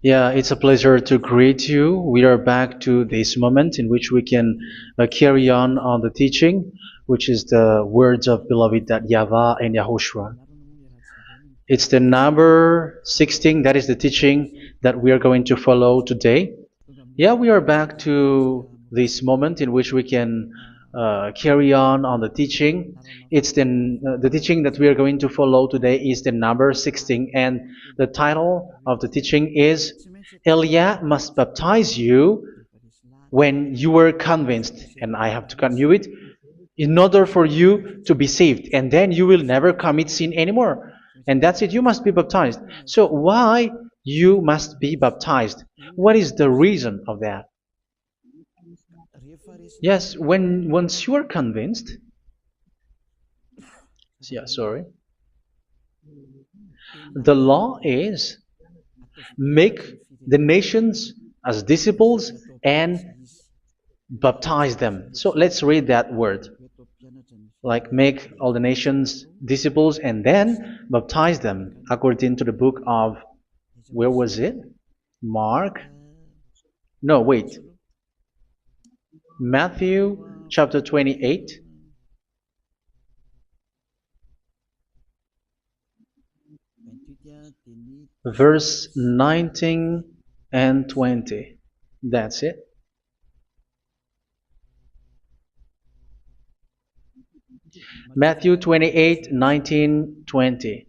Yeah, it's a pleasure to greet you. We are back to this moment in which we can carry on the teaching, which is the words of beloved that YAHVAH and YAHOSHUA. It's the number 16, that is the teaching that we are going to follow today. Yeah, we are back to this moment in which we can carry on the teaching. It's the teaching that we are going to follow today is the number 16, and the title of the teaching is Elia must baptize you when you were convinced, and I have to continue it, in order for you to be saved, and then you will never commit sin anymore. And that's it, you must be baptized. So why you must be baptized? What is the reason of that? Yes, once you are convinced, yeah, sorry, the law is make the nations as disciples and baptize them. So let's read that word. Like make all the nations disciples and then baptize them according to the book of, where was it? Mark? No, wait. Matthew chapter 28. Verse 19 and 20. That's it. Matthew 28, 19, 20.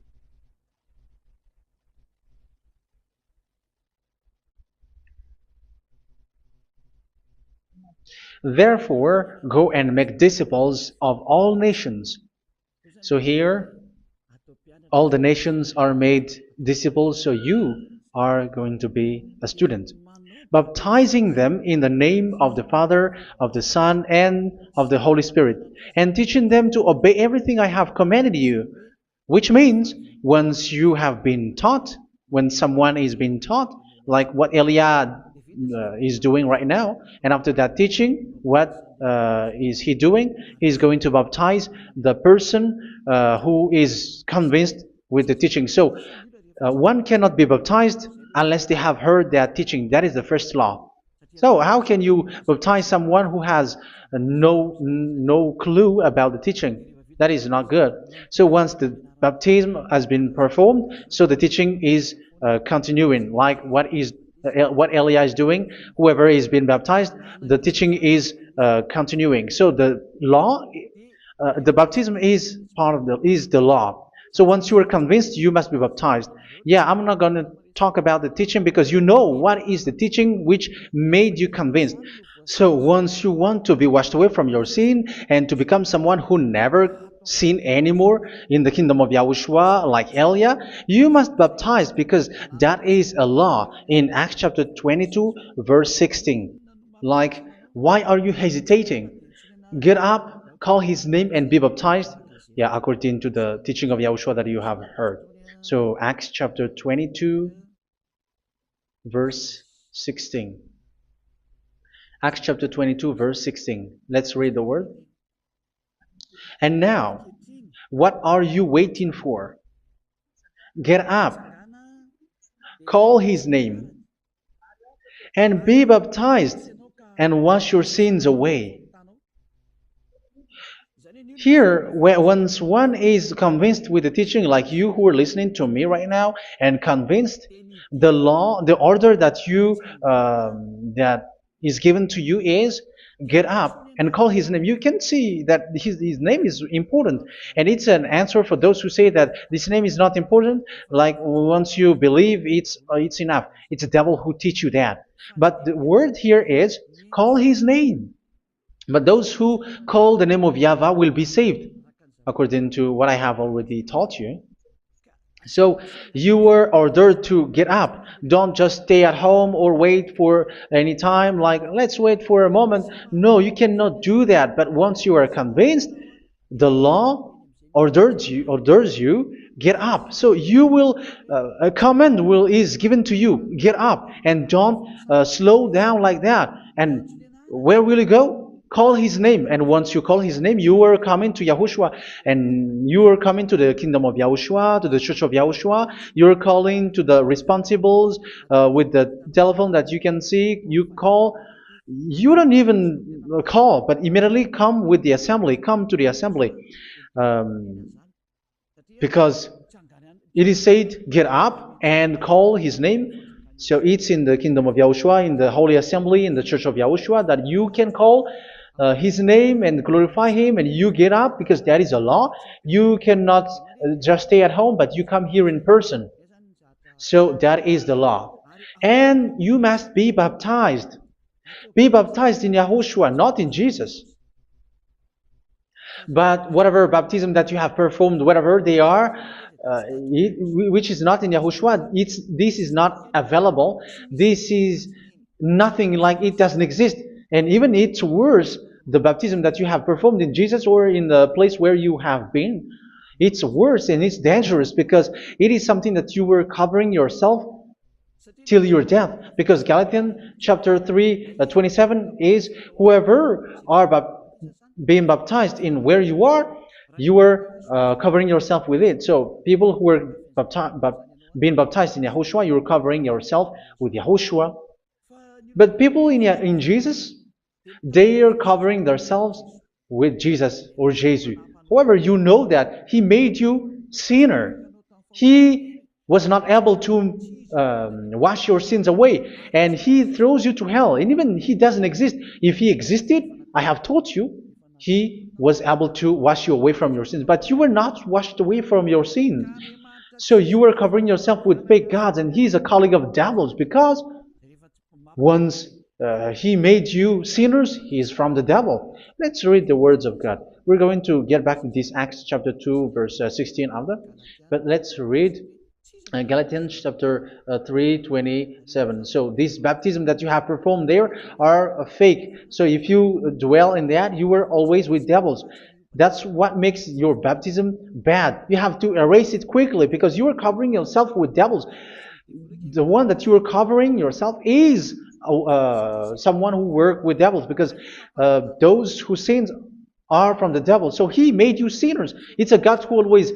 Therefore, go and make disciples of all nations. So here, all the nations are made disciples, so you are going to be a student. Baptizing them in the name of the Father, of the Son, and of the Holy Spirit, and teaching them to obey everything I have commanded you. Which means, once you have been taught, when someone is being taught, like what Eliad is doing right now, and after that teaching, what is he doing? He's going to baptize the person who is convinced with the teaching. So, one cannot be baptized unless they have heard that teaching. That is the first law. So how can you baptize someone who has no clue about the teaching? That is not good. So once the baptism has been performed, so the teaching is continuing. Like what Elia is doing, whoever is being baptized, the teaching is continuing. So the law, the baptism is part of the law. So once you are convinced, you must be baptized. Yeah, I'm not going to talk about the teaching because you know what is the teaching which made you convinced. So once you want to be washed away from your sin and to become someone who never sin anymore in the kingdom of YAHOSHUA like Elia, you must baptize because that is a law in Acts chapter 22 verse 16. Like, why are you hesitating? Get up, call his name and be baptized. Yeah, according to the teaching of YAHOSHUA that you have heard. So Acts chapter 22 verse 16. Acts chapter 22 verse 16. Let's read the word. And now, what are you waiting for? Get up, call his name, and be baptized, and wash your sins away. Here, once one is convinced with the teaching, like you who are listening to me right now, and convinced, the law, the order that that is given to you is get up and call his name. You can see that his name is important, and it's an answer for those who say that this name is not important. Like once you believe, it's enough. It's the devil who teach you that. But the word here is call his name. But those who call the name of YAHVAH will be saved, according to what I have already taught you. So you were ordered to get up. Don't just stay at home or wait for any time, like let's wait for a moment. No, you cannot do that. But once you are convinced, the law orders you get up. So you will a command is given to you, get up, and don't slow down like that. And where will you go? call his name. And once you call his name, you are coming to Yahushua. And you are coming to the kingdom of Yahushua, to the church of Yahushua. You're calling to the responsibles with the telephone that you can see. You call. You don't even call, but immediately come with the assembly. Come to the assembly. Um, because it is said, get up and call his name. So it's in the kingdom of Yahushua, in the holy assembly, in the church of Yahushua, that you can call his name and glorify him, and you get up, because that is a law. You cannot just stay at home, but you come here in person. So that is the law. And you must be baptized. Be baptized in Yahushua, not in Jesus. But whatever baptism that you have performed, whatever they are, which is not in Yahushua, this is not available. This is nothing, like it doesn't exist. And even it's worse, the baptism that you have performed in Jesus or in the place where you have been. It's worse and it's dangerous, because it is something that you were covering yourself till your death. Because Galatians chapter 3, 27 is, whoever are being baptized in where you are covering yourself with it. So people who were being baptized in Yahushua, you're covering yourself with Yahushua. But people in Jesus, they are covering themselves with Jesus or Jesus. However, you know that he made you sinner. He was not able to wash your sins away, and he throws you to hell. And even he doesn't exist. If he existed, I have taught you, he was able to wash you away from your sins. But you were not washed away from your sins. So you were covering yourself with fake gods, and he is a colleague of devils, because once he made you sinners, he is from the devil. Let's read the words of God. We're going to get back to this Acts chapter 2, verse 16 after. But let's read Galatians chapter 3:27. So this baptism that you have performed there are fake. So if you dwell in that, you were always with devils. That's what makes your baptism bad. You have to erase it quickly, because you are covering yourself with devils. The one that you are covering yourself is someone who works with devils, because those who sin are from the devil. So he made you sinners. It's a God who always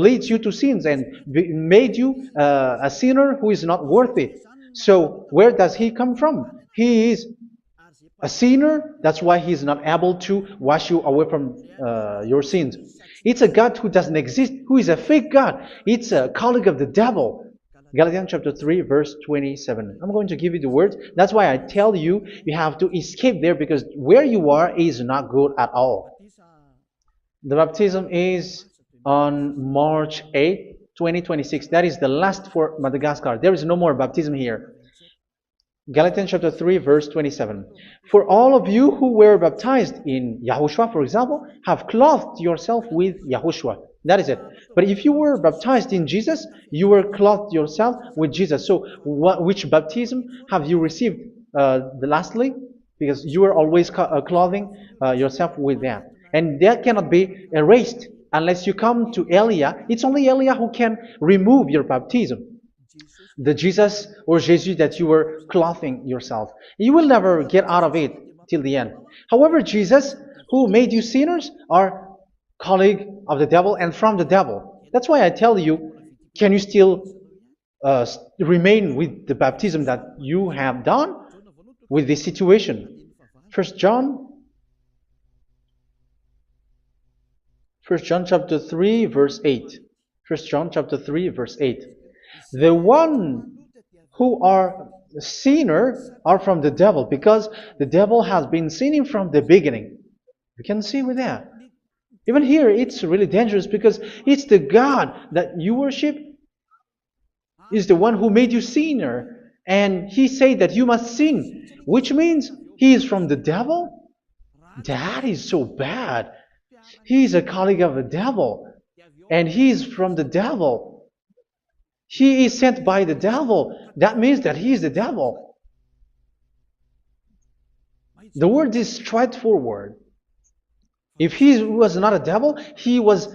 leads you to sins, and made you a sinner who is not worthy. So where does he come from? He is a sinner. That's why he is not able to wash you away from your sins. It's a God who doesn't exist, who is a fake God. It's a colleague of the devil. Galatians chapter 3, verse 27. I'm going to give you the words. That's why I tell you, you have to escape there, because where you are is not good at all. The baptism is on March 8, 2026. That is the last for Madagascar. There is no more baptism here. Galatians chapter 3, verse 27. For all of you who were baptized in Yahushua, for example, have clothed yourself with Yahushua. That is it. But if you were baptized in Jesus, you were clothed yourself with Jesus. So which baptism have you received lastly? Because you are always clothing yourself with that. And that cannot be erased unless you come to Eliah. It's only Eliah who can remove your baptism. The Jesus or Jesus that you were clothing yourself. You will never get out of it till the end. However, Jesus, who made you sinners, are colleague of the devil and from the devil. That's why I tell you, can you still remain with the baptism that you have done with this situation? First John chapter 3, verse 8. First John chapter 3, verse 8. The one who are sinner are from the devil, because the devil has been sinning from the beginning. You can see with that. Even here, it's really dangerous, because it's the God that you worship is the one who made you sinner. And he said that you must sin, which means he is from the devil. That is so bad. He is a colleague of the devil, and he is from the devil. He is sent by the devil. That means that he is the devil. The word is straightforward. If he was not a devil, he washed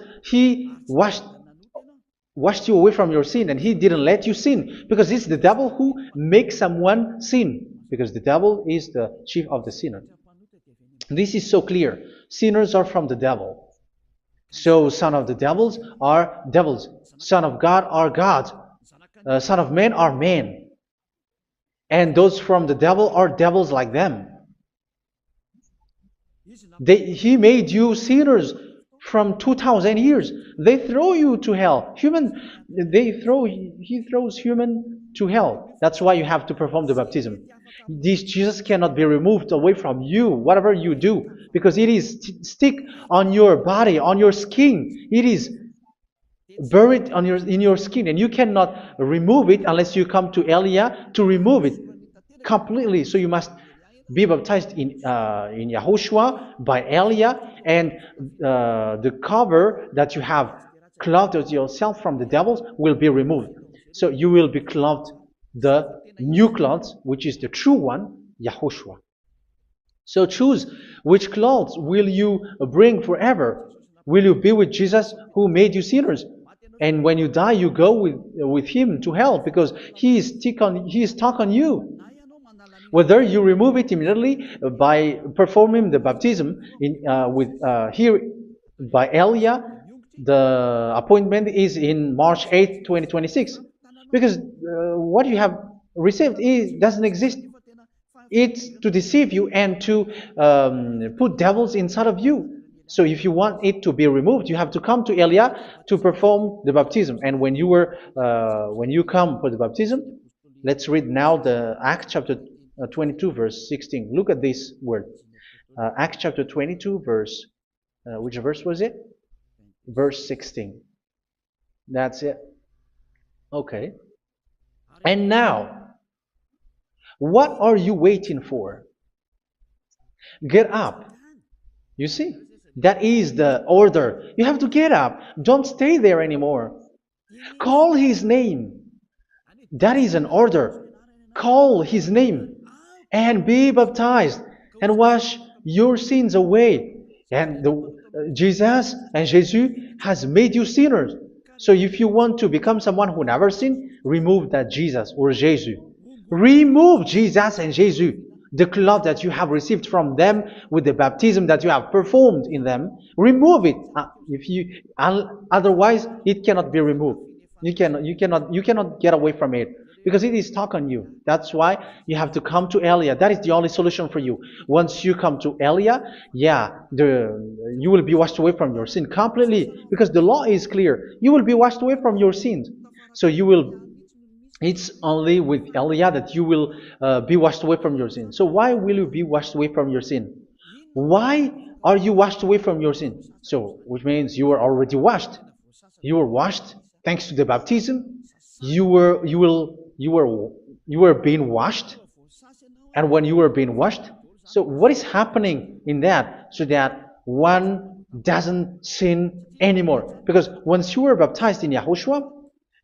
you away from your sin, and he didn't let you sin, because it's the devil who makes someone sin, because the devil is the chief of the sinner. This is so clear. Sinners are from the devil. So son of the devils are devils. Son of God are gods. Son of men are men. And those from the devil are devils like them. He made you sinners from 2,000 years. They throw you to hell. He throws human to hell. That's why you have to perform the baptism. This Jesus cannot be removed away from you, whatever you do, because it is stick on your body, on your skin. It is buried in your skin, and you cannot remove it unless you come to Elia to remove it completely. So you must be baptized in YAHOSHUA by Elia, and the cover that you have clothed yourself from the devils will be removed. So you will be clothed the new clothes, which is the true one, YAHOSHUA. So choose which clothes will you bring forever. Will you be with Jesus who made you sinners? And when you die, you go with him to hell because he is stuck on you. Whether you remove it immediately by performing the baptism here by Elia, the appointment is in March 8, 2026. Because what you have received doesn't exist. It's to deceive you and to put devils inside of you. So if you want it to be removed, you have to come to Elia to perform the baptism. And when you come for the baptism, let's read now the Acts chapter 22 verse 16. Look at this word. Acts chapter 22 verse, which verse was it? Verse 16. That's it. Okay. And now, what are you waiting for? Get up. You see, that is the order. You have to get up. Don't stay there anymore. Call his name. That is an order. Call his name and be baptized and wash your sins away. And Jesus has made you sinners. So if you want to become someone who never sinned, remove that Jesus or Jesus. Remove Jesus and Jesus, the cloth that you have received from them with the baptism that you have performed in them. Remove it. Otherwise, it cannot be removed. You cannot get away from it because it is stuck on you. That's why you have to come to Elia. That is the only solution for you. Once you come to Elia, you will be washed away from your sin completely because the law is clear. You will be washed away from your sins. So it's only with Elia that you will be washed away from your sin. So why will you be washed away from your sin? Why are you washed away from your sin? So, which means you are already washed. You were washed thanks to the baptism. You were being washed. And when you were being washed, so what is happening in that? So that one doesn't sin anymore. Because once you were baptized in YAHOSHUA,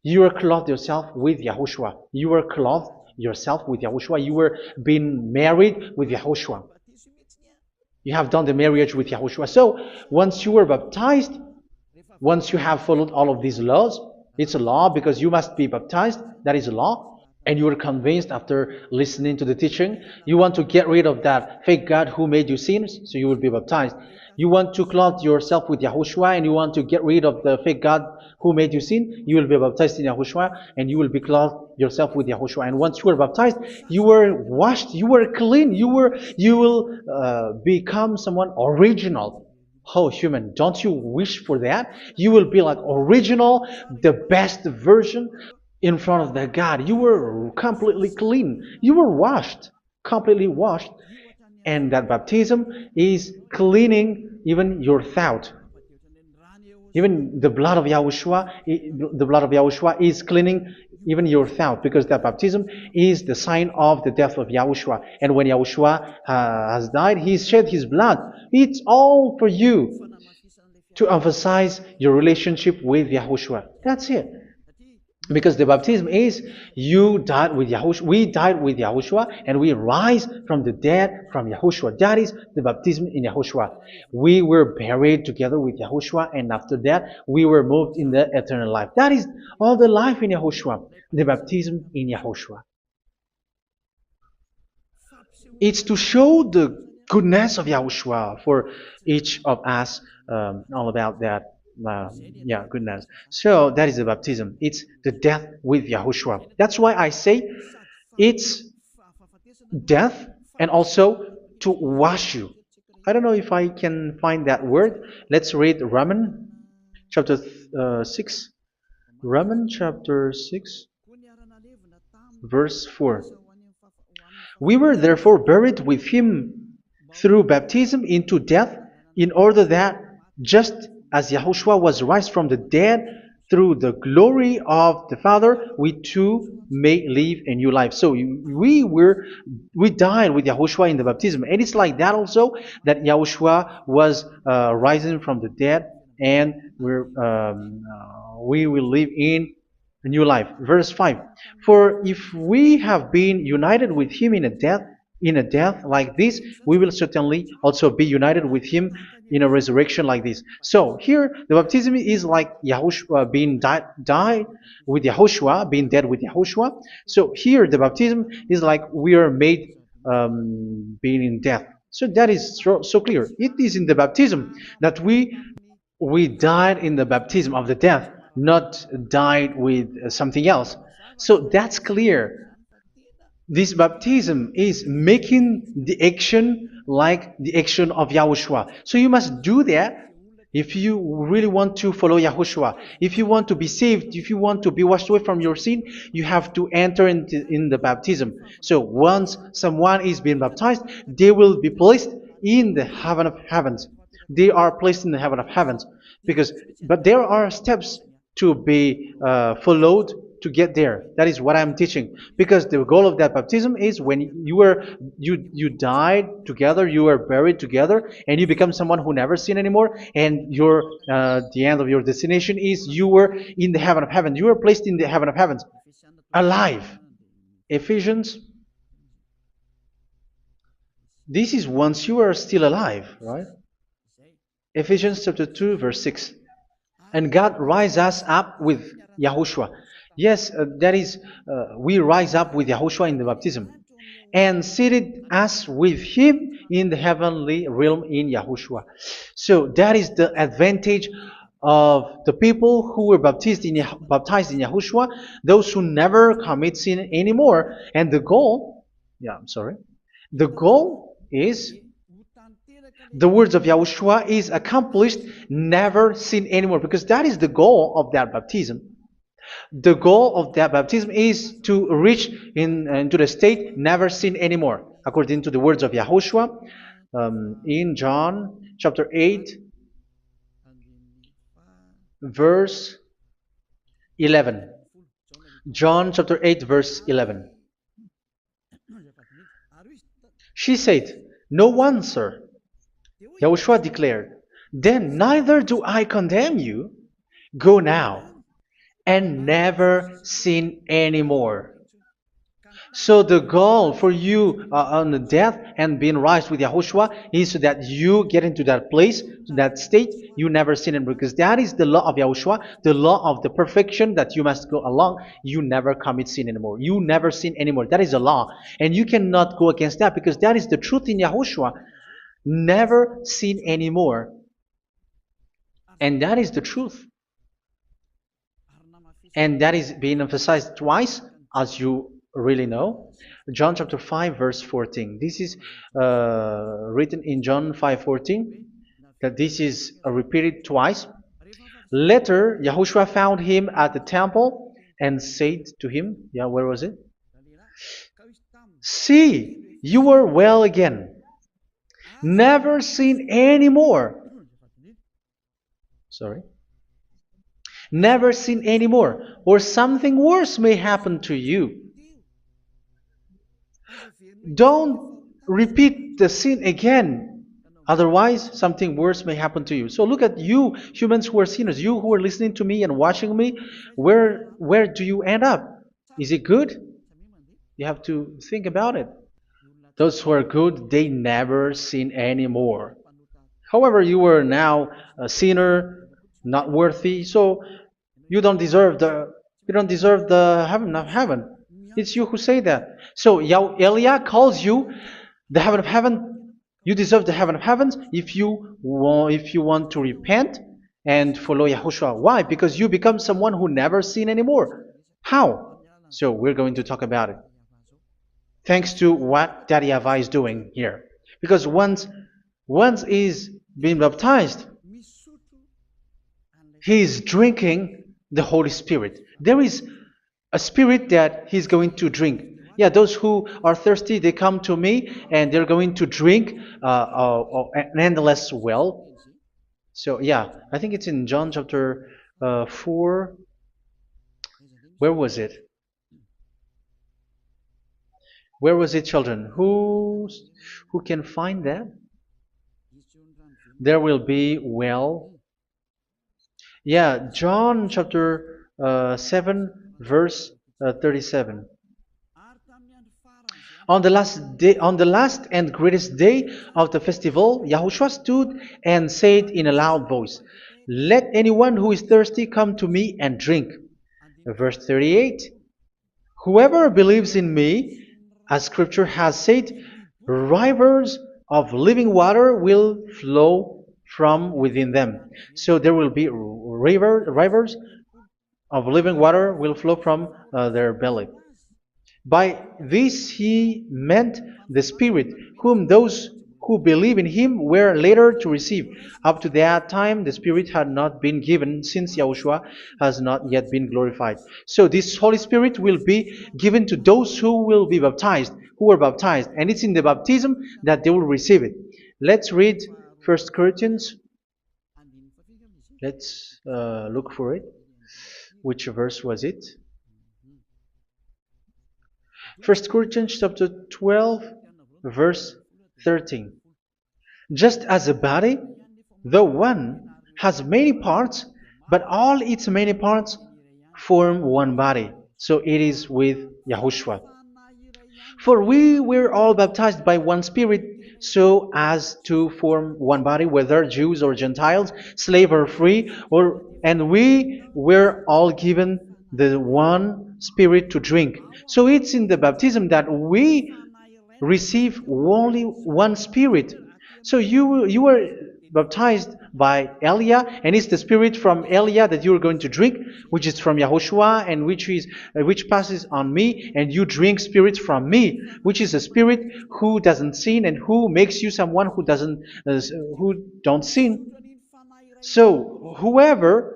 you were clothed yourself with YAHOSHUA. You were clothed yourself with YAHOSHUA. You were being married with YAHOSHUA. You have done the marriage with YAHOSHUA. So once you were baptized, once you have followed all of these laws, it's a law because you must be baptized. That is a law. And you are convinced after listening to the teaching, you want to get rid of that fake God who made you sinners, so you will be baptized. You want to clothe yourself with YAHOSHUA and you want to get rid of the fake God who made you sin, you will be baptized in YAHOSHUA and you will be clothed yourself with YAHOSHUA. And once you are baptized, you were washed, you were clean, you will become someone original. Oh, human, don't you wish for that? You will be like original, the best version in front of the God. You were completely clean. You were washed, completely washed. And that baptism is cleaning even your thought. Even the blood of YAHOSHUA is cleaning even your thought, because that baptism is the sign of the death of YAHOSHUA. And when YAHOSHUA has died, he shed his blood. It's all for you to emphasize your relationship with YAHOSHUA. That's it. Because the baptism is you died with YAHOSHUA, we died with YAHOSHUA, and we rise from the dead from YAHOSHUA. That is the baptism in YAHOSHUA. We were buried together with YAHOSHUA, and after that we were moved in the eternal life. That is all the life in YAHOSHUA, the baptism in YAHOSHUA. It's to show the goodness of Yahushua for each of us, all about that. Yeah, goodness. So that is the baptism. It's the death with Yahushua. That's why I say it's death and also to wash you. I don't know if I can find that word. Let's read Romans chapter 6. Romans chapter 6, verse 4. We were therefore buried with him through baptism into death, in order that, just as Yahushua was raised from the dead through the glory of the Father, we too may live a new life. So we died with Yahushua in the baptism, and it's like that also that Yahushua was rising from the dead, and we will live in a new life. Verse 5. For if we have been united with him in a death like this, we will certainly also be united with him in a resurrection like this. So here the baptism is like Yahushua being died with Yahushua, being dead with Yahushua. So here the baptism is like we are made being in death. So that is so clear. It is in the baptism that we died in the baptism of the death, not died with something else. So that's clear. This baptism is making the action like the action of Yahushua. So you must do that if you really want to follow Yahushua. If you want to be saved, if you want to be washed away from your sin, you have to enter in the baptism. So once someone is being baptized, they will be placed in the heaven of heavens. They are placed in the heaven of heavens, but there are steps to be followed to get there. That is what I'm teaching, because the goal of that baptism is when you died together, you were buried together, and you become someone who never sin anymore, and the end of your destination is you were in the heaven of heaven. You were placed in the heaven of heavens, alive. Ephesians. This is once you are still alive, right? Ephesians chapter 2, verse 6. And God rise us up with Yahushua. Yes, that is, we rise up with Yahushua in the baptism. And seated us with him in the heavenly realm in Yahushua. So that is the advantage of the people who were baptized in Yahushua, those who never commit sin anymore. And the goal, the goal is the words of Yahushua is accomplished, never sin anymore, because that is the goal of that baptism. The goal of that baptism is to reach into the state never sin anymore, according to the words of Yahushua in John chapter 8, verse 11. John chapter 8, verse 11. She said, "No one, sir." Yahushua declared, "Then neither do I condemn you. Go now and never sin anymore." So the goal for you on the death and being raised with Yahushua is so that you get into that place, to that state, you never sin anymore. Because that is the law of Yahushua, the law of the perfection that you must go along. You never commit sin anymore. You never sin anymore. That is a law. And you cannot go against that, because that is the truth in Yahushua. Never sin anymore. And that is the truth. And that is being emphasized twice, as you really know. John chapter 5, verse 14. This is written in John 5:14, that this is repeated twice. Later, Yahushua found him at the temple and said to him, where was it? "See, you are well again. Never sin anymore." Never sin anymore, or something worse may happen to you. Don't repeat the sin again. Otherwise, something worse may happen to you. So look at you, humans who are sinners, you who are listening to me and watching me. Where do you end up? Is it good? You have to think about it. Those who are good, they never sin anymore. However, you are now a sinner, not worthy, so you don't deserve the heaven of heaven. It's you who say that. So Eliah calls you the heaven of heaven You deserve the heaven of heavens if you want to repent and follow Yahushua. Why? Because you become someone who never sin anymore. How? So we're going to talk about it. Thanks to what Daddy YAHVAH is doing here. Because once is being baptized, he is drinking the Holy Spirit. There is a spirit that he's going to drink. Yeah, those who are thirsty, they come to me and they're going to drink an endless well. So yeah, I think it's in John chapter 4. Where was it? Where was it, children? Who can find that? There will be well. Yeah, John chapter 7, verse 37. On the last and greatest day of the festival, Yahushua stood and said in a loud voice, "Let anyone who is thirsty come to me and drink." Verse 38. Whoever believes in me, as Scripture has said, rivers of living water will flow from within them. So there will be rivers of living water will flow from their belly. By this he meant the Spirit, whom those who believe in him were later to receive. Up to that time, the Spirit had not been given, since Yahushua has not yet been glorified. So this Holy Spirit will be given to those who will be baptized, who were baptized, and it's in the baptism that they will receive it. Let's read 1 Corinthians. Let's look for it. Which verse was it? 1 Corinthians chapter 12, verse 13. Just as a body, though one, has many parts, but all its many parts form one body. So it is with Yahushua. For we were all baptized by one Spirit, so as to form one body, whether Jews or Gentiles, slave or free, and we were all given the one Spirit to drink. So it's in the baptism that we receive only one Spirit. So you were baptized by Elia, and it's the Spirit from Elia that you are going to drink, which is from Yahushua, and which passes on me, and you drink Spirit from me, which is a Spirit who doesn't sin and who makes you someone who don't sin. So whoever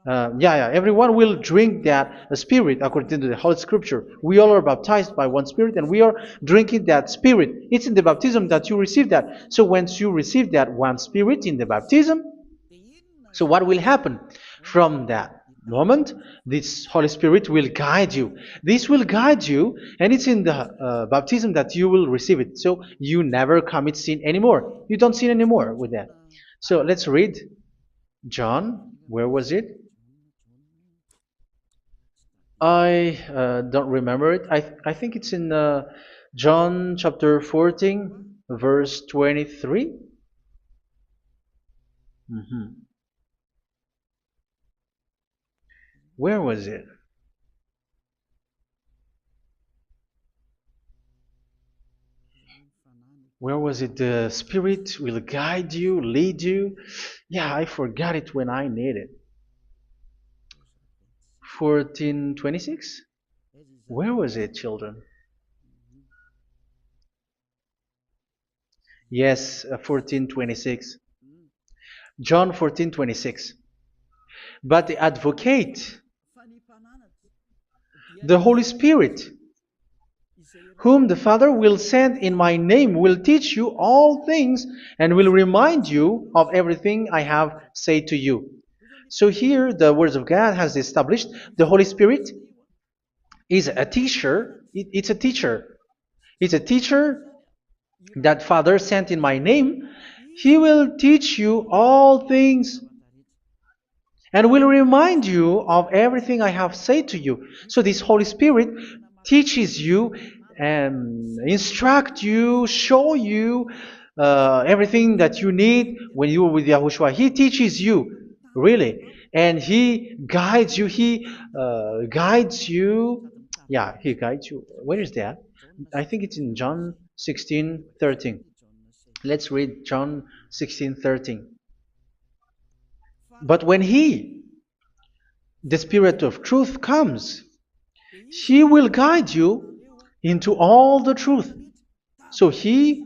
everyone will drink that Spirit according to the Holy Scripture. We all are baptized by one Spirit, and we are drinking that Spirit. It's in the baptism that you receive that. So once you receive that one Spirit in the baptism, so what will happen? From that moment, this Holy Spirit will guide you. This will guide you, and it's in the baptism that you will receive it. So you never commit sin anymore. You don't sin anymore with that. So let's read John. Where was it? I don't remember it. I think it's in John chapter 14, verse 23. Where was it? Where was it? The Spirit will guide you, lead you. Yeah, I forgot it when I need it. 14:26? Where was it, children? Yes, 14:26. John 14:26. But the advocate, the Holy Spirit, whom the Father will send in my name, will teach you all things and will remind you of everything I have said to you. So here the words of God has established the Holy Spirit is a teacher. It's a teacher. It's a teacher that Father sent in my name. He will teach you all things and will remind you of everything I have said to you. So this Holy Spirit teaches you and instruct you, show you everything that you need when you are with Yahushua. He teaches you, really. And He guides you. He guides you. Yeah, He guides you. Where is that? I think it's in John 16:13. Let's read John 16:13. But when He, the Spirit of truth, comes, He will guide you into all the truth. So He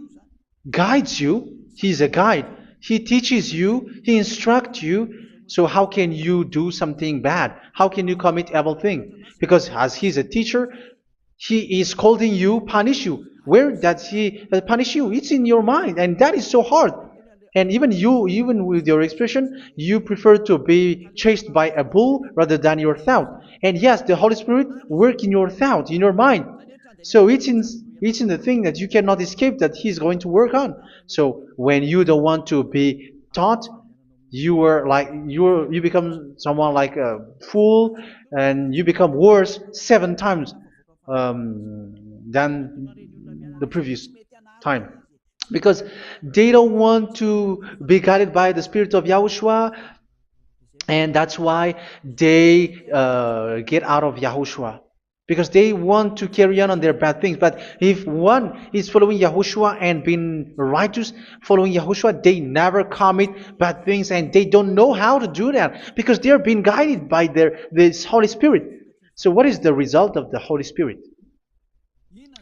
guides you. He's a guide. He teaches you. He instructs you. So how can you do something bad? How can you commit evil thing? Because as He's a teacher, He is scolding you, punish you. Where does He punish you? It's in your mind, and that is so hard. And even you, even with your expression, you prefer to be chased by a bull rather than your thought. And yes, the Holy Spirit work in your thought, in your mind. So it's in the thing that you cannot escape that He's going to work on. So when you don't want to be taught, you become someone like a fool, and you become worse 7 times than the previous time, because they don't want to be guided by the Spirit of Yahushua, and that's why they get out of Yahushua, because they want to carry on their bad things. But if one is following Yahushua and being righteous, following Yahushua, they never commit bad things, and they don't know how to do that because they are being guided by this Holy Spirit. So what is the result of the Holy Spirit?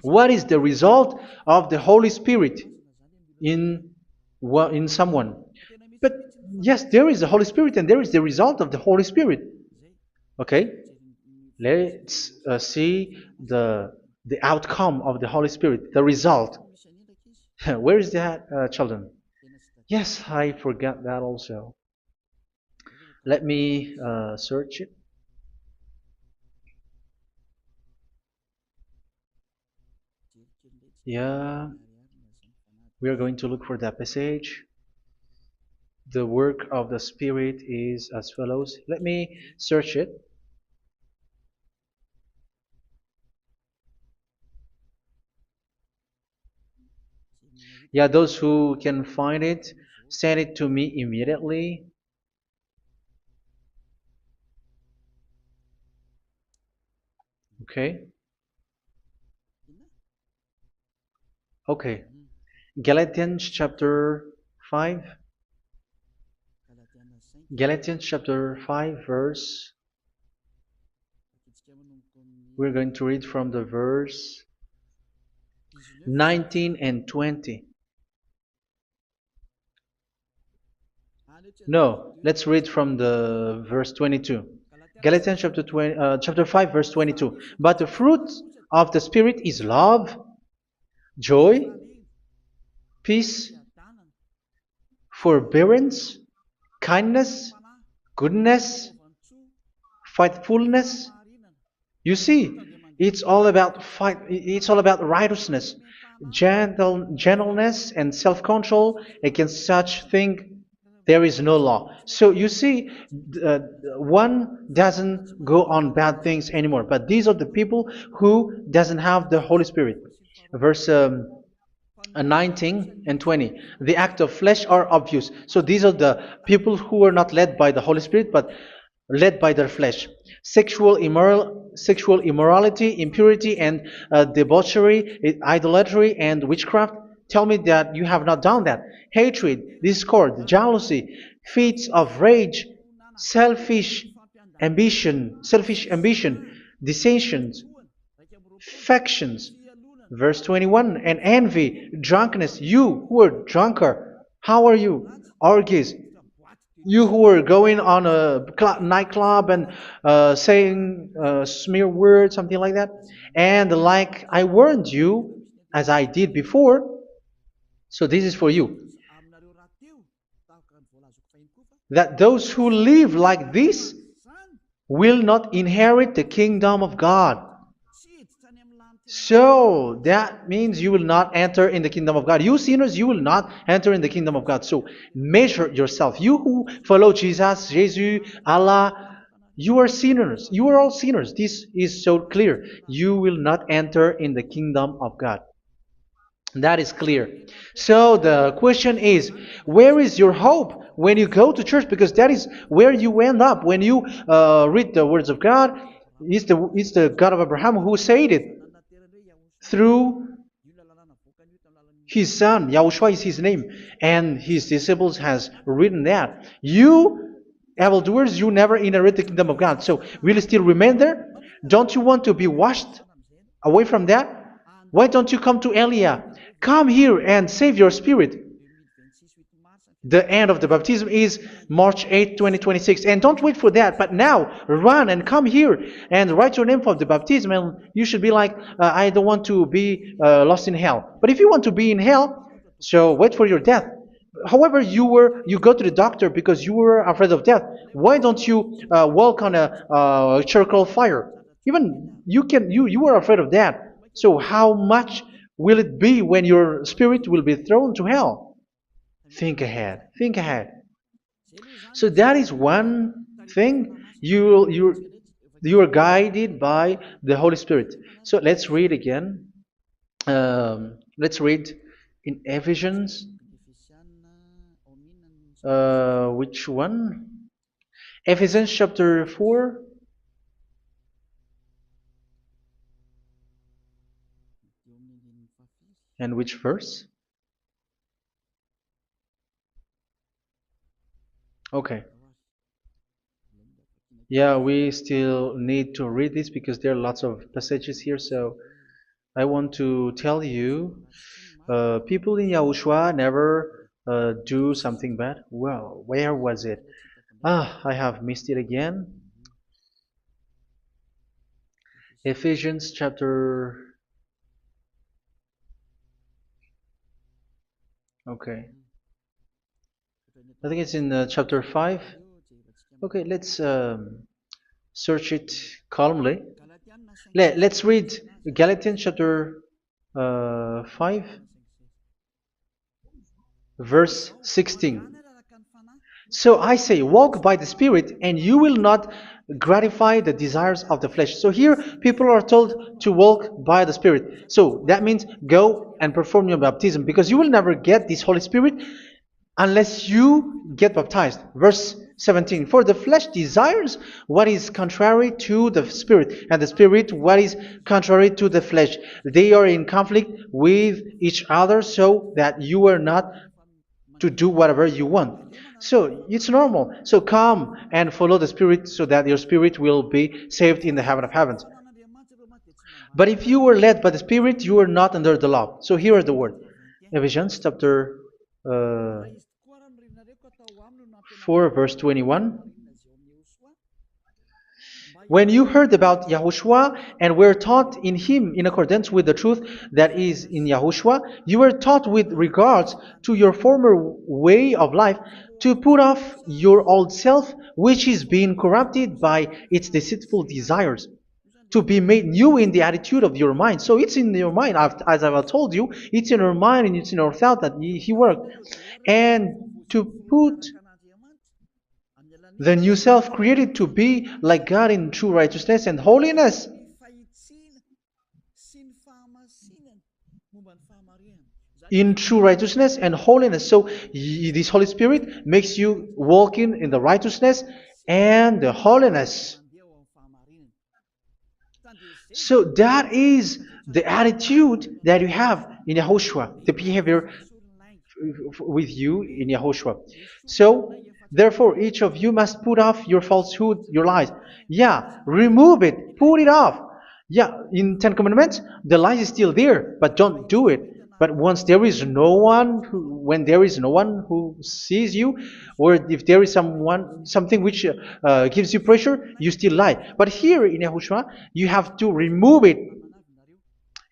What is the result of the Holy Spirit in in someone? But yes, there is the Holy Spirit, and there is the result of the Holy Spirit. Okay, let's see the outcome of the Holy Spirit, the result. Where is that, children? Yes, I forgot that also. Let me search it. Yeah, we are going to look for that passage. The work of the Spirit is as follows. Let me search it. Yeah, those who can find it, send it to me immediately. Okay. Okay. Galatians chapter 5. Galatians chapter 5 verse. We're going to read from the verse 19 and 20. No, let's read from the verse 22. Galatians chapter 5 verse 22. But the fruit of the Spirit is love, joy, peace, forbearance, kindness, goodness, faithfulness. You see, it's all about righteousness, gentleness, and self-control. Against such thing there is no law. So you see, one doesn't go on bad things anymore. But these are the people who doesn't have the Holy Spirit. Verse 19 and 20. The act of flesh are obvious. So these are the people who are not led by the Holy Spirit, but led by their flesh. Sexual immorality, impurity, and debauchery, idolatry, and witchcraft. Tell me that you have not done that. Hatred, discord, jealousy, fits of rage, selfish ambition, dissensions, factions. Verse 21, and envy, drunkenness. You who are drunkard, how are you? Orgies. You who are going on a nightclub and saying smear words, something like that. And like I warned you, as I did before, so this is for you, that those who live like this will not inherit the kingdom of God. So that means you will not enter in the kingdom of God. You sinners, you will not enter in the kingdom of God. So measure yourself. You who follow Jesus, Allah, you are sinners. You are all sinners. This is so clear. You will not enter in the kingdom of God. That is clear. So the question is, where is your hope when you go to church? Because that is where you end up when you read the words of God. It's the God of Abraham who said it. Through His son, Yahushua is his name, and his disciples has written that. You evildoers, you never inherit the kingdom of God. So will you still remain there? Don't you want to be washed away from that? Why don't you come to Elia? Come here and save your spirit. The end of the baptism is March 8th, 2026. And don't wait for that, but now run and come here and write your name for the baptism. And you should be like, I don't want to be lost in hell. But if you want to be in hell, so wait for your death. However, you go to the doctor because you were afraid of death. Why don't you walk on a charcoal fire? Even you were afraid of that. So how much will it be when your spirit will be thrown to hell? Think ahead. Think ahead. So that is one thing. You are guided by the Holy Spirit. So let's read again. Let's read in Ephesians. Which one? Ephesians chapter 4. And which verse? Okay. Yeah, we still need to read this because there are lots of passages here. So I want to tell you, people in Yahushua never do something bad. Well, where was it? I have missed it again. Ephesians chapter. Okay. I think it's in chapter 5. Okay, let's search it calmly. Let's read Galatians chapter 5, verse 16. So I say, walk by the Spirit, and you will not gratify the desires of the flesh. So here, people are told to walk by the Spirit. So that means go and perform your baptism, because you will never get this Holy Spirit unless you get baptized. Verse 17. For the flesh desires what is contrary to the Spirit, and the Spirit what is contrary to the flesh. They are in conflict with each other, so that you are not to do whatever you want. So it's normal. So come and follow the Spirit so that your spirit will be saved in the heaven of heavens. But if you were led by the Spirit, you are not under the law. So here is the word. Ephesians chapter 4 verse 21. When you heard about Yahushua and were taught in him in accordance with the truth that is in Yahushua, you were taught with regards to your former way of life to put off your old self, which is being corrupted by its deceitful desires, to be made new in the attitude of your mind. So it's in your mind, as I've told you, it's in your mind and it's in your thought that he worked. And to put the new self created to be like God in true righteousness and holiness. In true righteousness and holiness. So this Holy Spirit makes you walking in the righteousness and the holiness. So that is the attitude that you have in Yahushua, the behavior with you in Yahushua. So therefore, each of you must put off your falsehood, your lies. Yeah, remove it, put it off. Yeah, in Ten Commandments, the lie is still there, but don't do it. But once there is no one, when there is no one who sees you, or if there is something which gives you pressure, you still lie. But here in Yahushua, you have to remove it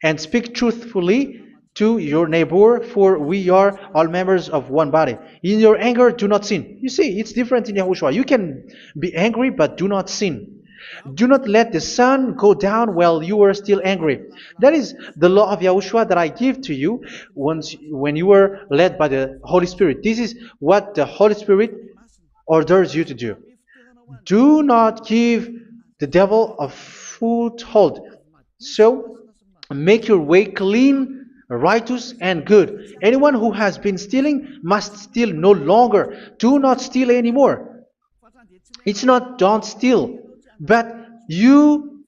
and speak truthfully to your neighbor, for we are all members of one body. In your anger, do not sin. You see, it's different in Yahushua. You can be angry, but do not sin. Do not let the sun go down while you are still angry. That is the law of Yahushua that I give to you when you were led by the Holy Spirit. This is what the Holy Spirit orders you to do. Do not give the devil a foothold. So, make your way clean, righteous, and good. Anyone who has been stealing must steal no longer. Do not steal anymore. It's not don't steal, but you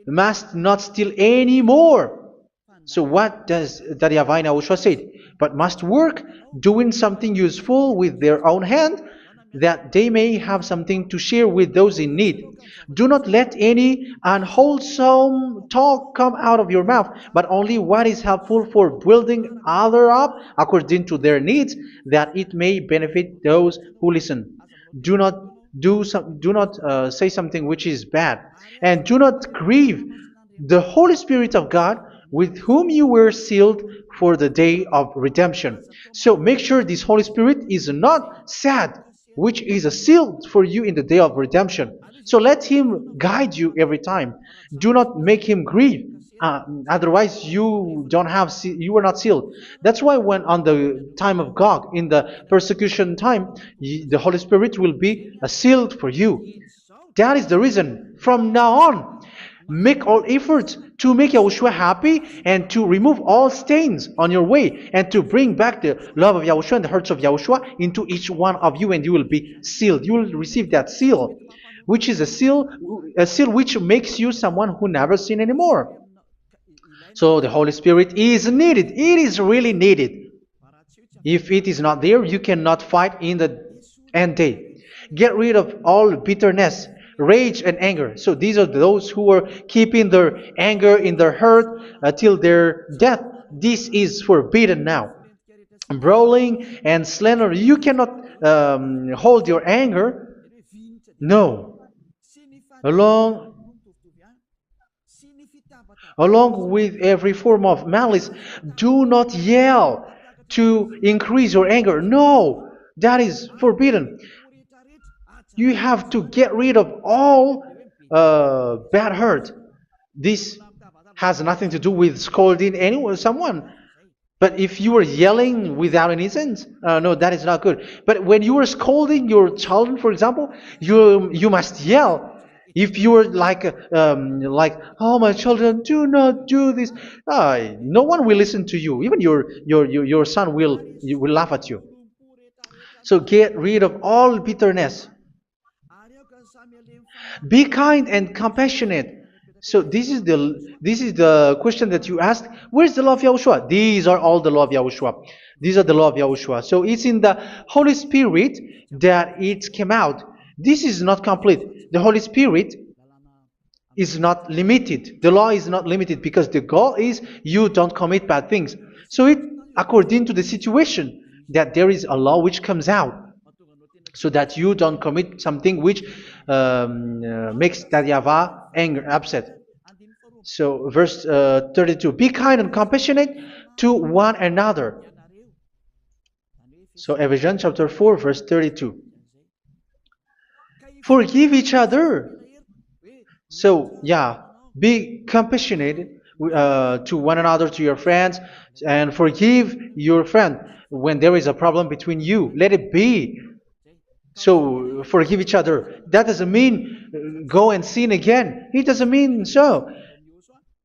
must not steal anymore. So what does Daddy Yahweh Yahushua said? But must work doing something useful with their own hand, that they may have something to share with those in need. Do not let any unwholesome talk come out of your mouth, but only what is helpful for building other up according to their needs, that it may benefit those who listen. Do not do not say something which is bad, and do not grieve the Holy Spirit of God, with whom you were sealed for the day of redemption. So make sure this Holy Spirit is not sad, which is a seal for you in the day of redemption. So let him guide you every time. Do not make him grieve. Otherwise, you were not sealed. That's why when on the time of God, in the persecution time, the Holy Spirit will be a sealed for you. That is the reason. From now on, make all efforts to make Yahushua happy and to remove all stains on your way and to bring back the love of Yahushua and the hearts of Yahushua into each one of you, and you will be sealed. You will receive that seal, which is a seal which makes you someone who never sin anymore. So the Holy Spirit is needed. It is really needed. If it is not there, you cannot fight in the end day. Get rid of all bitterness, rage, and anger. So these are those who are keeping their anger in their heart till their death. This is forbidden now. Brawling and slander. You cannot hold your anger. No. Along Along with every form of malice, do not yell to increase your anger. No, that is forbidden. You have to get rid of all bad hurt. This has nothing to do with scolding anyone, someone. But if you are yelling without any sense, no, that is not good. But when you are scolding your children, for example, you must yell. If you are like, oh my children, do not do this, no one will listen to you. Even your son will laugh at you. So get rid of all bitterness. Be kind and compassionate. So this is the question that you asked. Where's the law of Yahushua? These are all the law of Yahushua. These are the law of Yahushua. So it's in the Holy Spirit that it came out. This is not complete. The Holy Spirit is not limited. The law is not limited because the goal is you don't commit bad things. So it according to the situation that there is a law which comes out, so that you don't commit something which makes that YAHVAH anger, upset. So verse 32, be kind and compassionate to one another. So Ephesians chapter 4 verse 32. Forgive each other. So yeah, be compassionate to one another, to your friends, and forgive your friend when there is a problem between you. Let it be. So forgive each other. That doesn't mean go and sin again. It doesn't mean so.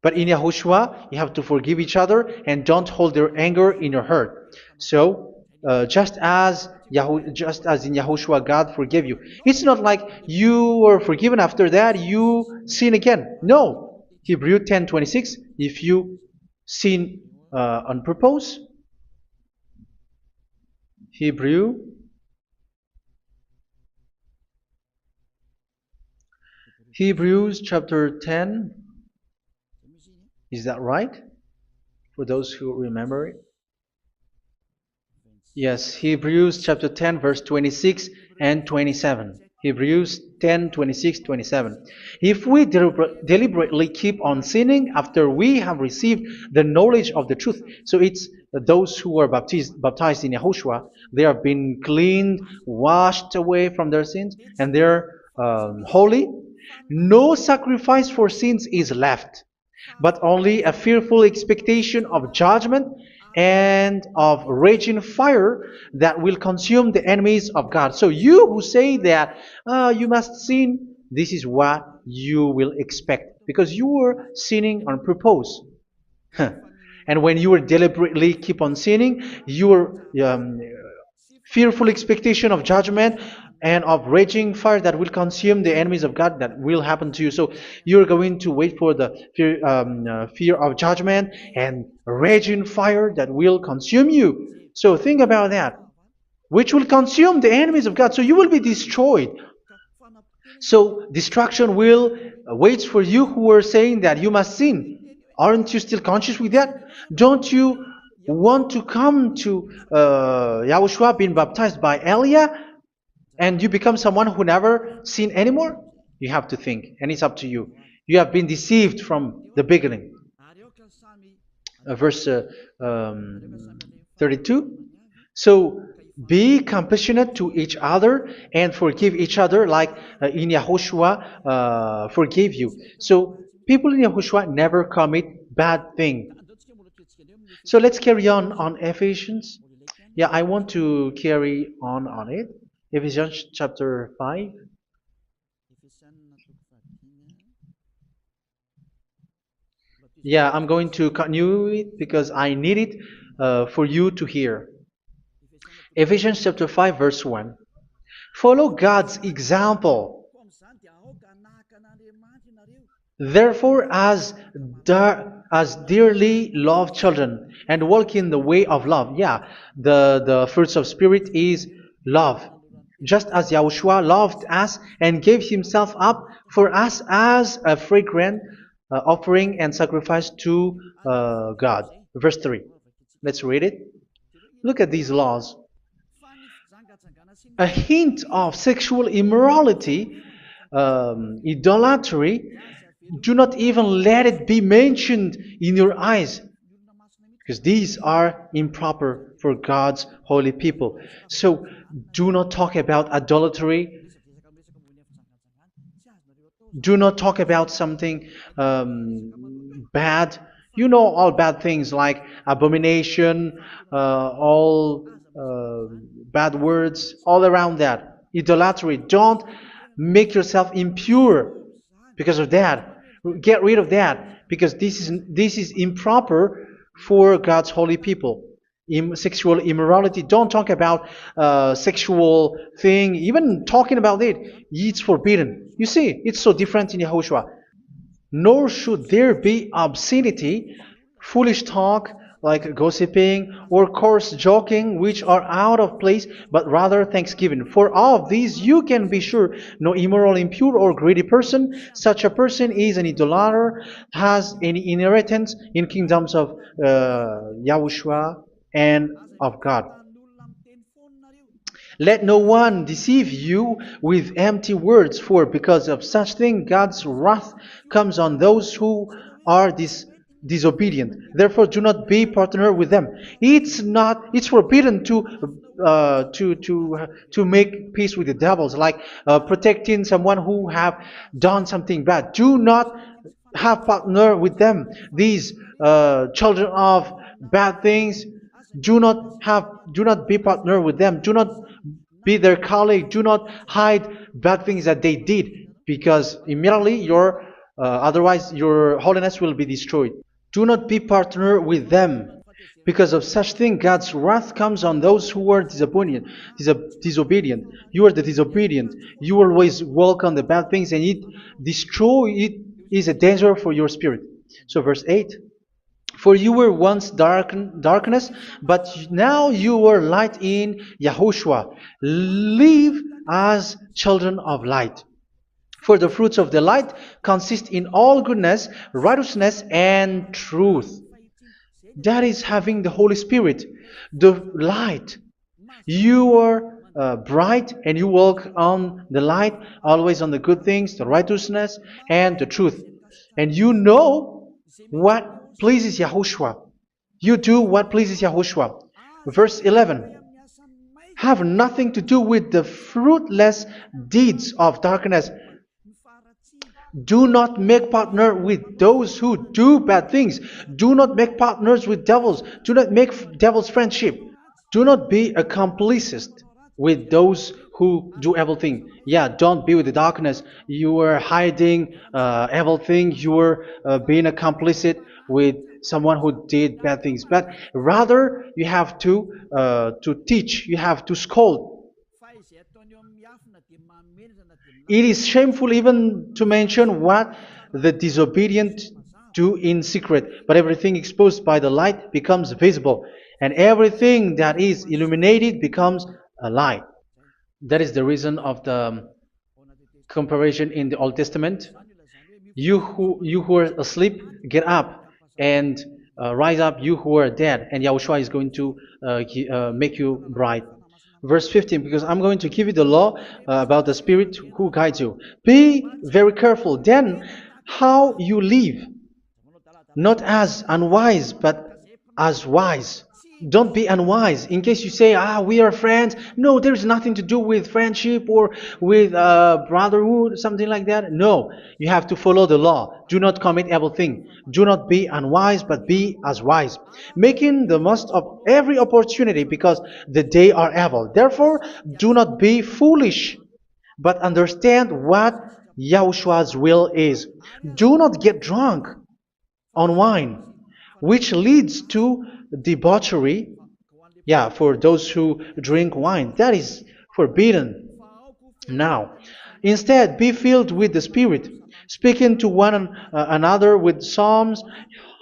But in Yahushua, you have to forgive each other and don't hold their anger in your heart. So just as in Yahushua, God forgave you. It's not like you were forgiven after that you sin again. No. Hebrew 10:26. If you sin on purpose, Hebrews chapter 10. Is that right? For those who remember it. Yes, Hebrews chapter 10 verse 26 and 27. Hebrews 10, 26, 27. If we deliberately keep on sinning after we have received the knowledge of the truth, so it's those who are baptized in Yahushua, they have been cleaned, washed away from their sins, and they're holy. No sacrifice for sins is left, but only a fearful expectation of judgment and of raging fire that will consume the enemies of God. So you who say that you must sin, this is what you will expect, because you were sinning on purpose. And when you deliberately keep on sinning, your fearful expectation of judgment and of raging fire that will consume the enemies of God that will happen to you. So you're going to wait for the fear of judgment and raging fire that will consume you. So think about that, which will consume the enemies of God. So you will be destroyed. So destruction will wait for you who are saying that you must sin. Aren't you still conscious with that? Don't you want to come to Yahushua being baptized by Elia and you become someone who never sin anymore? You have to think, and it's up to you. You have been deceived from the beginning. Verse 32. So be compassionate to each other and forgive each other like in Yahushua forgave you. So people in Yahushua never commit bad thing. So let's carry on Ephesians. Yeah, I want to carry on it. Ephesians chapter 5. Yeah, I'm going to continue it because I need it for you to hear. Ephesians chapter 5 verse 1. Follow God's example. Therefore, as dearly loved children, and walk in the way of love. Yeah, the fruits of spirit is love. Just as Yahushua loved us and gave himself up for us as a fragrant offering and sacrifice to God. Verse 3. Let's read it. Look at these laws. A hint of sexual immorality, idolatry, do not even let it be mentioned in your eyes, because these are improper for God's holy people. So do not talk about idolatry. Do not talk about something bad. You know all bad things like abomination, all bad words, all around that. Idolatry. Don't make yourself impure because of that. Get rid of that because this is improper for God's holy people. Sexual immorality. Don't talk about sexual thing. Even talking about it's forbidden. You see, it's so different in Yahushua. Nor should there be obscenity, foolish talk like gossiping or coarse joking, which are out of place, but rather thanksgiving. For of these you can be sure: no immoral, impure, or greedy person, such a person is an idolater, has any inheritance in kingdoms of Yahushua and of God. Let no one deceive you with empty words, for because of such thing God's wrath comes on those who are disobedient. Therefore, do not be partner with them. It's forbidden to make peace with the devils, like protecting someone who have done something bad. Do not have partner with them. These children of bad things, do not be partner with them. Do not be their colleague. Do not hide bad things that they did, because immediately otherwise your holiness will be destroyed. Do not be partner with them. Because of such thing, God's wrath comes on those who are disobedient. You are the disobedient. You always walk on the bad things, and it is a danger for your spirit. So verse 8. For you were once darkness, but now you are light in Yahushua. Live as children of light. For the fruits of the light consist in all goodness, righteousness, and truth. That is having the Holy Spirit, the light. You are bright and you walk on the light, always on the good things, the righteousness, and the truth. And you know what pleases Yahushua. You do what pleases Yahushua. Verse 11. Have nothing to do with the fruitless deeds of darkness. Do not make partner with those who do bad things. Do not make partners with devils. Do not make devil's friendship. Do not be accomplices with those who do evil things. Yeah, don't be with the darkness. You are hiding evil things. You are being a complicit with someone who did bad things. But rather, you have to teach. You have to scold. It is shameful even to mention what the disobedient do in secret, but everything exposed by the light becomes visible, and everything that is illuminated becomes a light. That is the reason of the comparison in the Old Testament. You who are asleep, get up and rise up, you who are dead, and Yahushua is going to make you bright. Verse 15, because I'm going to give you the law about the Spirit who guides you. Be very careful then how you live, not as unwise, but as wise. Don't be unwise. In case you say, we are friends. No, there's nothing to do with friendship or with brotherhood, something like that. No, you have to follow the law. Do not commit evil thing. Do not be unwise, but be as wise, making the most of every opportunity because the day are evil. Therefore, do not be foolish, but understand what Yahushua's will is. Do not get drunk on wine, which leads to debauchery. Yeah, for those who drink wine, that is forbidden now. Instead, be filled with the Spirit, speaking to one another with psalms,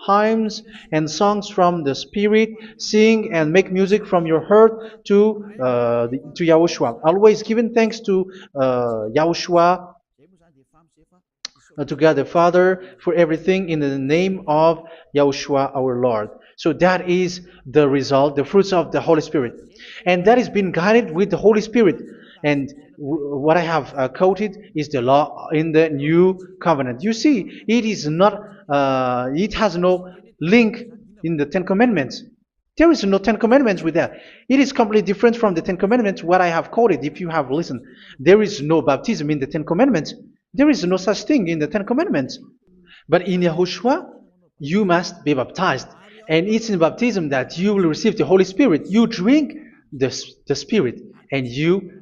hymns, and songs from the Spirit. Sing and make music from your heart to Yahushua. Always giving thanks to Yahushua, to God the Father for everything in the name of Yahushua our Lord. So that is the result, the fruits of the Holy Spirit. And that is being guided with the Holy Spirit. And what I have quoted is the law in the new covenant. You see, it is not, it has no link in the Ten Commandments. There is no Ten Commandments with that. It is completely different from the Ten Commandments, what I have quoted, if you have listened. There is no baptism in the Ten Commandments. There is no such thing in the Ten Commandments. But in Yahushua, you must be baptized. And it's in baptism that you will receive the Holy Spirit. You drink the Spirit, and you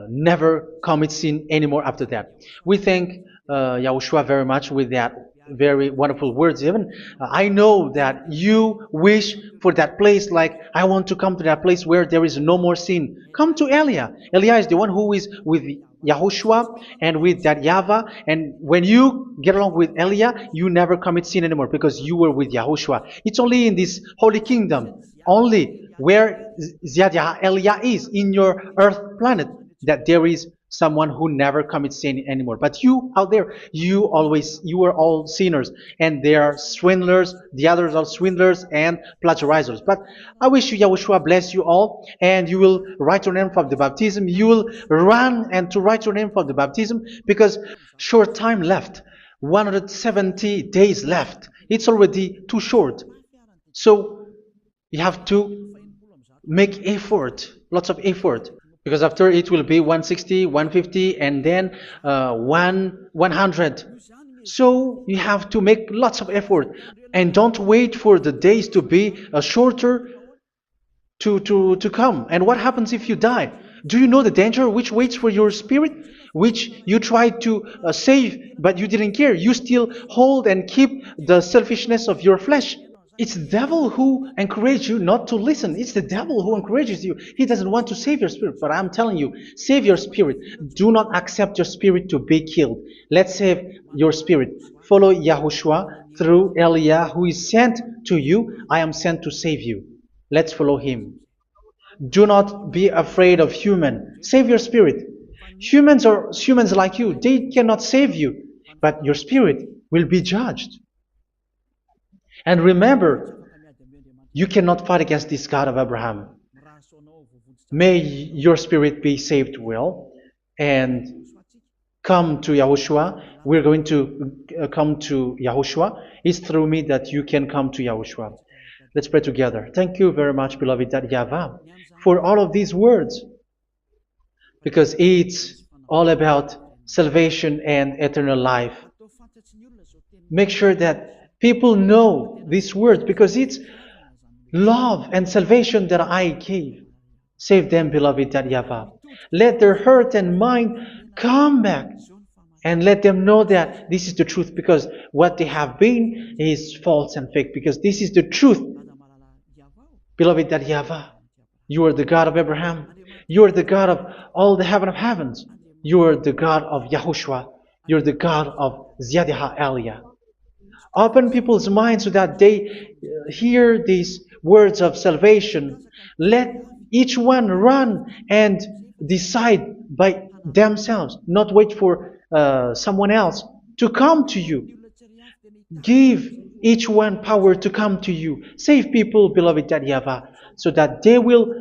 never commit sin anymore after that. We thank Yahushua very much with that very wonderful words. Even I know that you wish for that place, like I want to come to that place where there is no more sin. Come to Elia. Elia is the one who is with Yahushua and with that YAHVAH, and when you get along with Elia, you never commit sin anymore because you were with Yahushua. It's only in this holy kingdom, only where Ziad Elia is, in your earth planet, that there is someone who never commits sin anymore. But you out there, you are all sinners, and they are swindlers. The others are swindlers and plagiarizers. But I wish you, Yahushua, bless you all, and you will write your name for the baptism. You will run and to write your name for the baptism, because short time left, 170 days left. It's already too short. So you have to make effort, lots of effort, because after it will be 160, 150, and then 100. So you have to make lots of effort, and don't wait for the days to be shorter to come. And what happens if you die? Do you know the danger which waits for your spirit, which you tried to save, but you didn't care? You still hold and keep the selfishness of your flesh. It's the devil who encourages you not to listen. It's the devil who encourages you. He doesn't want to save your spirit. But I'm telling you, save your spirit. Do not accept your spirit to be killed. Let's save your spirit. Follow Yahushua through Elia, who is sent to you. I am sent to save you. Let's follow him. Do not be afraid of human. Save your spirit. Humans are humans like you. They cannot save you. But your spirit will be judged. And remember, you cannot fight against this God of Abraham. May your spirit be saved well and come to Yahushua. We're going to come to Yahushua. It's through me that you can come to Yahushua. Let's pray together. Thank you very much, beloved YAHVAH, for all of these words, because it's all about salvation and eternal life. Make sure that people know these words, because it's love and salvation that I gave. Save them, beloved YAHVAH. Let their heart and mind come back, and let them know that this is the truth, because what they have been is false and fake, because this is the truth. Beloved YAHVAH, you are the God of Abraham. You are the God of all the heaven of heavens. You are the God of Yahushua. You're the God of Ziyadiha Elia. Open people's minds so that they hear these words of salvation. Let each one run and decide by themselves, not wait for someone else to come to you. Give each one power to come to you. Save people, beloved Yahavah, so that they will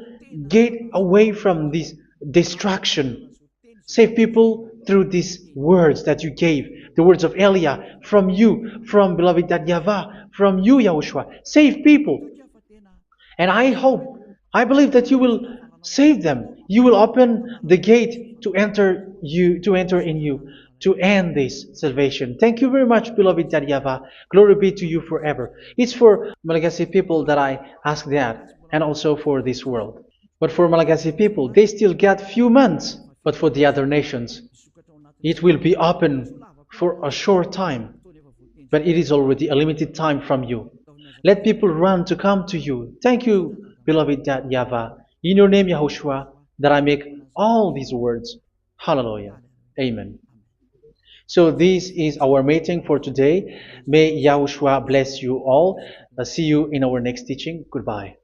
get away from this distraction. Save people through these words that you gave, the words of Elia, from you, from beloved Yahavah, from you, Yahushua. Save people. And I hope, I believe that you will save them. You will open the gate to enter in you, to end this salvation. Thank you very much, beloved Yahavah. Glory be to you forever. It's for Malagasy people that I ask that, and also for this world. But for Malagasy people, they still get few months. But for the other nations, it will be open for a short time. But it is already a limited time from you. Let people run to come to you. Thank you, beloved Yahavah. In your name, Yahushua, that I make all these words. Hallelujah. Amen. So this is our meeting for today. May Yahushua bless you all. See you in our next teaching. Goodbye.